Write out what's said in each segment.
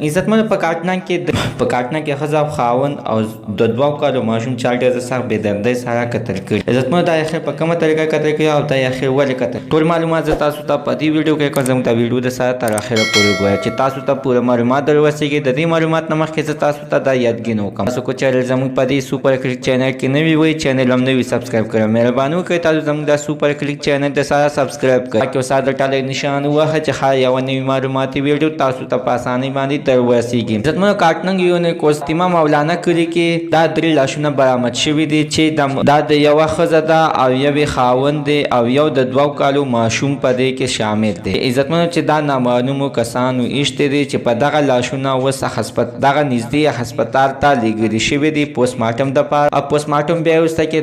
عزتمن په کاټنا کې ښځه او خاوند او د دوو کالو ماشوم چا ډېر سخت بې دردۍ سره قتل کړي. عزتمن دا اخر په کومه طریقه قتل کړي او دا اخر ولې قتل. ټول معلومات زه تاسو ته په دې ویډیو کې کوم. زموږ دا ویډیو د سره تر اخره پورې وګورئ چې تاسو ته پوره معلومات در ورسیږي. د دې معلومات نه مخکې زه تاسو ته دا یادګینه وکړم تاسو کو چینل زموږ په دې سوپر کلیک چینل کې نوی وي چینل هم نوی سبسکرایب کړئ. مهرباني وکړئ تاسو زموږ دا سوپر کلیک چینل د سره سبسکرایب کړئ او ساده ټاله نشان وهه چې ښایي یوه نوې معلوماتي ویډیو تاسو ته په اسانۍ باندې در ورسیږي. عزتمنو کاټنګ یونیک اوسطیمه مولانا کلي کې دا 3 لاشونه برآمد شوي دي چې دا د یوه ښځه ده او یوې خاوند دی او یو د 2 کالو ماشوم په دې کې شامل دی. عزتمنو چې دا نامعلومو کسانو ایشتې دي چې په دغه لاشونه اوس دغه نږدې هسپتال ته لیږلي شوي دي پوسټمارټم دپاره او پوسټمارټم بیا وروسته کې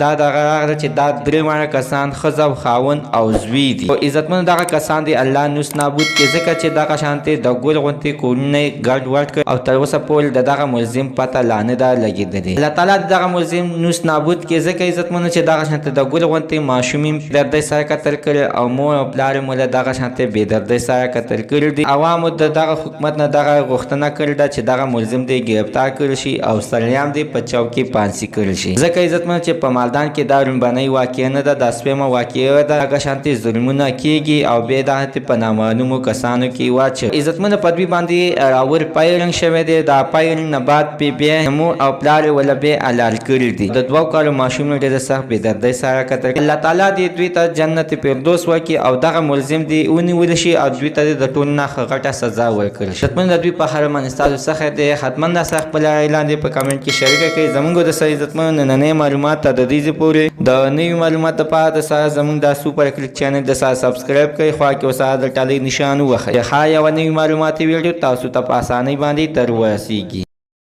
دا دغه راغله چې دا 3 واړه کسان ښځه او خاوند او زوی دي. او عزتمنو دغه کسان دي الله نوس نابود کړي ځکه چې دغه شانتې د ګل غوندې کورونه یې ګډ وډ کړي او تر اوسه پورې د دغه ملزم پته لا نه ده لګېدلې. الله تعالی دغه ملزم نوس نابود کړي ځکه عزتمنو چې دغه شانتې د ګل غوندې ماشوم یې دردۍ سره قتل کړی او مور او پلار یې له دغه شانتې بې دردۍ سره قتل کړي دي. عوامو د دغه حکومت نه دغه غوښتنه کړې ده چې دغه ملزم دی ګرفتار کړی شي او سریعام دی په چوکۍ پانسي کړی شي. ځکه عزتمنو چې په مالدان کې دا لومړنۍ واقعه نه ده دا سویمه واقعه ده. دغه شانتې ظلمونه کېږي او بیا دغه په نامعلومو کسانو کې واچوي. عزتمنو په دوی باندې راور پایرنګ شوی دی. دا پایرنګ نه بعد بیا مور او پلار یې ول بیا حلال کړي دي. د 2 کالو ماشوم ډېر سخت بې دردۍ سره قتل. الله تعالی دې دوی ته جنت فردوس ورکړي او دغه ملزم دی ونیول شي او دوی ته د ټولو نه ښه غټه سزا ورکړي شي. عزتمنو د دوی په هر من ستاسو څخه دی حتما دا سخت خپل اعلان دی په کمنټ کې شریکه کړئ. زموږ د سره عزتمنو نننۍ معلومات ته د دې پورې د نوي معلومات لپاره د سره زموږ دا سوپر کلیک چینل د سره سبسکرایب کړئ. خوا کې اوسه د ټالۍ نشان وښایئ ښایي یوه نوې معلوماتي ویډیو تاسو ته په اسانۍ باندې در ورسیږي.